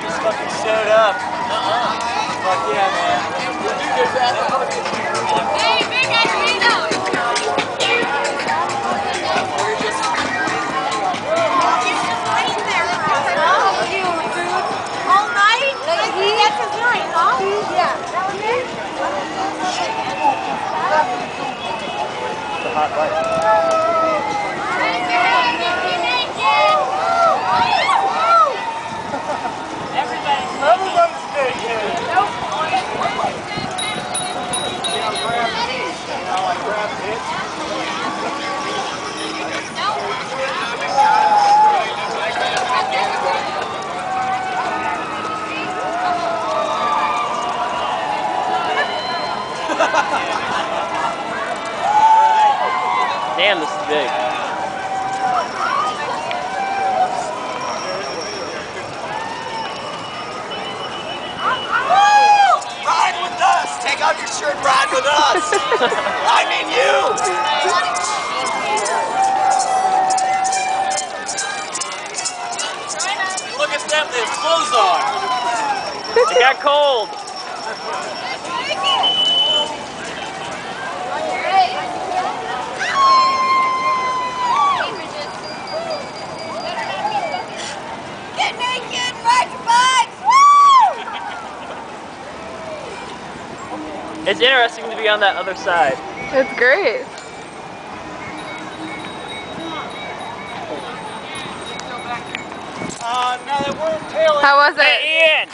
Just fucking showed up. Fuck yeah, man. Hey, big Aquino! He's just laying there forever. All night? I think that's his night, huh? Yeah. That was it? It's a hot light. Everybody's naked. Nope. Grab me. How I grab it. Damn, this is big. Ride with us! Take off your shirt, ride with us! I mean you! Look at them, they have clothes on! It got cold! Get naked, ride your bikes! Woo! It's interesting to be on that other side. It's great. Now that we're tailing. How was it? Hey, Ian!